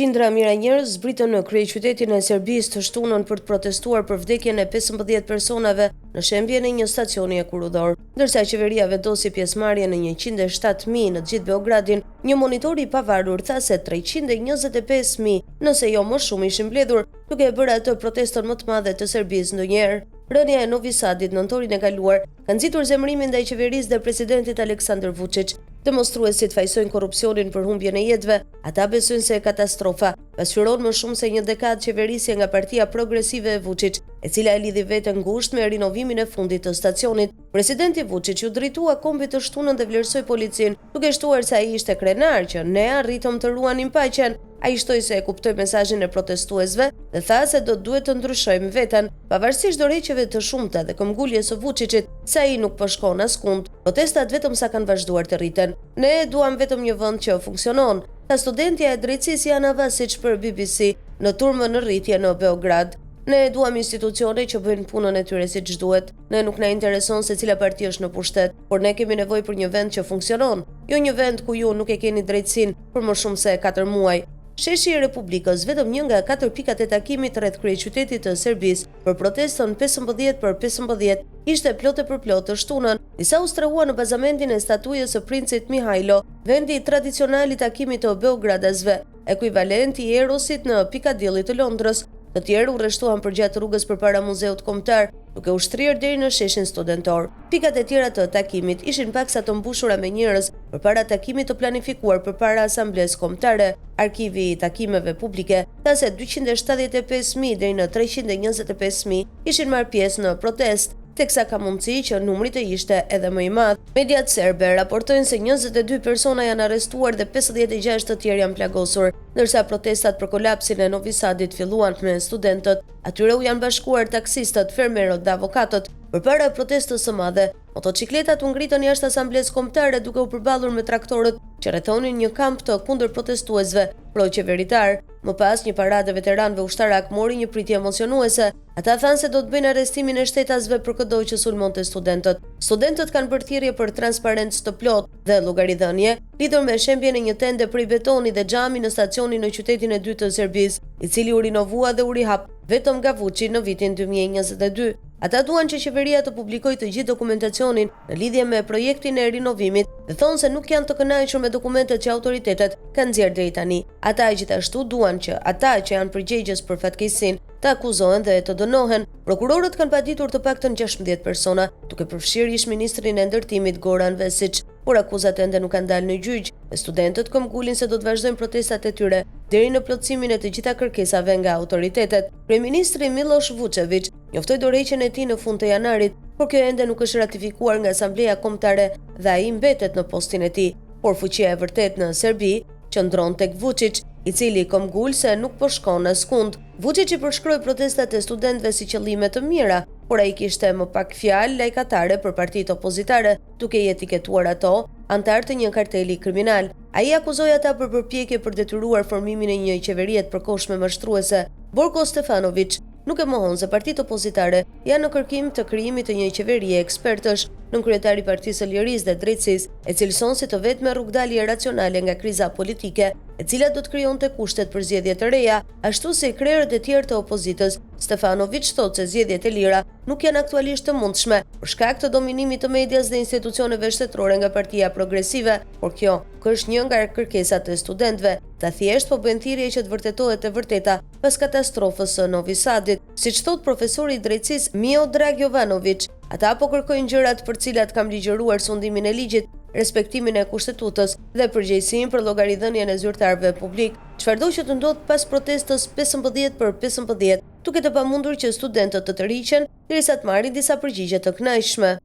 Qindra mijëra njerëz zbritën në kryeqytetin e Serbisë të shtunën për të protestuar për vdekjen e 15 personave në shembjen e një stacioni hekurudor. Ndërsa qeveria vendosi pjesëmarrje në 107.000 në të gjithë Beogradin, një monitor i pavarur tha se 325.000, nëse jo më shumë, ishin mbledhur, duke e bërë atë protestën më të madhe të Serbisë ndonjëherë. Rënia e Novi Sadit nëntorin e kaluar ka nxitur zemërimin ndaj qeverisë dhe presidentit Aleksandar Vučić. Demonstruesit fajsojnë korrupsionin për humbjen e jetëve, ata besojnë se katastrofa pasqyron më shumë se një dekadë qeverisje nga Partia Progresive e Vučić, e cila e lidhi veten ngushtë me rinovimin e fundit të stacionit. Presidenti Vučić u drejtua kombit të shtunën dhe vlerësoi policinë, duke shtuar se ai ishte krenar që ne arritëm të ruanim paqen. Ai shtoi se e kuptoi mesazhin e protestuesve dhe tha se duhet të ndryshojmë veten, pavarësisht dorëheqjeve të shumta dhe këmbguljes së Vučićit, se ai nuk po shkon askund. Protestat vetëm sa kanë vazhduar të rriten. Ne duam vetëm një vend që funksionon, tha studentja e drejtësisë Jana Vasić për BBC në turmën në rritje në Beograd. Ne duam institucione që bëjnë punën e tyre siç duhet. Ne nuk na intereson se cila parti është në pushtet, por ne kemi nevojë për një vend që funksionon, jo një vend ku ju nuk e keni drejtësinë për më shumë se 4 muaj. Sheshi i Republikës, vetëm një nga 4 pikat e takimit rreth kryeqytetit të Serbisë për protestën 15/15, ishte plot e përplot të shtunën. Disa u strehuan në bazamentin e statujës së princit Mihailo, vendi tradicional i takimit të beogradasve, ekuivalent i Erosit në Pikadilli të Londrës. Të tjerë u rreshtuan përgjatë rrugës përpara muzeut kombëtar, duke u shtrirë deri në sheshin studentor. Pikat e tjera të takimit ishin paksa të mbushura me njerëz përpara takimit të planifikuar përpara asamblesë kombëtare. Arkivi i takimeve publike tha se 275.000 deri në 325.000 ishin marrë pjesë në protestë, teksa ka mundësi që numri të ishte edhe më i madh. Mediat serbe raportojnë se 22 persona janë arrestuar dhe 56 të tjerë janë plagosur, ndërsa protestat për kolapsin e Novi Sadit filluan me studentët. Atyre u janë bashkuar taksistët, fermerët dhe avokatët. Përpara protestës së madhe, motocikletat u ngritën jashtë asamblesë kombëtare duke u përballur me traktorët që rrethonin një kamp të kundër protestuesve pro-qeveritar. Më pas, një paradë veteranëve ushtarak mori një pritje emocionuese. Ata thanë se do të bëjnë arrestimin e shtetasve për këdo që sulmonte studentët. Studentët kanë bërë thirrje për transparencë të plotë dhe llogaridhënie lidhur me shembjen e një tende prej betoni dhe xhami në stacionin në qytetin e dytë të Serbisë, i cili u rinovua dhe u rihap vetëm nga Vučić në vitin 2022. Ata duan që qeveria të publikojë të gjithë dokumentacionin në lidhje me projektin e rinovimit dhe thonë se nuk janë të kënaqur me dokumentet që autoritetet kanë nxjerrë deri tani. Ata gjithashtu duan që ata që janë përgjegjës për fatkeqësinë të akuzohen dhe të dënohen. Prokurorët kanë paditur të paktën 16 persona, duke përfshirë ish-ministrin e ndërtimit Goran Vesić, por akuzat ende nuk kanë dalë në gjyq. Studentët këmbgulin se do të vazhdojnë protestat e tyre deri në plotësimin e të gjitha kërkesave nga autoritetet. Kryeministri Miloš Vučević njoftoi dorëheqjen e tij në fund të janarit, por kjo ende nuk është ratifikuar nga Asambleja Kombëtare dhe ai mbetet në postin e tij. Por fuqia e vërtet në Serbi qëndron tek Vučić, i cili këmbgul se nuk po shkon askund. Vučić i përshkroi protestat e studentëve si qëllime të mira, por ai kishte më pak fjalë lajkatare për partitë opozitare, duke i etiketuar ato antar të një karteli kriminal. Ai akuzoi ata për përpjekje për detyruar formimin e një qeverie të përkohshme mashtruese. Borko Stefanović nuk e mohon se partitë opozitare janë në kërkim të krijimit të një qeverie ekspertësh. Nënkryetari i Partisë së Lirisë dhe Drejtësisë e cilëson si të vetme rrugdalje racionale nga kriza politike, e cila do të krijonte kushtet për zgjedhje të reja, ashtu si krerët e tjerë të opozitës. Stefanović thotë se zgjedhjet e lira nuk janë aktualisht të mundshme për shkak të dominimit të medias dhe institucioneve shtetërore nga Partia Progresive, por kjo është një nga kërkesat e studentëve. Ta thjesht po bëjnë thirrje që të vërtetohet e vërteta pas katastrofës së Novi Sadit, siç thot profesori i drejtësisë Miodrag Jovanović. Ata po kërkojnë gjërat për cilat kam ligjëruar sundimin e ligjit, respektimin e kushtetutës dhe përgjegjësinë për llogaridhënien e zyrtarëve publik, çfarëdo që të ndodh pas protestës 15/15, duke të pamundur që studentët të tërhiqen derisa të marrin disa përgjigje të kënaqshme.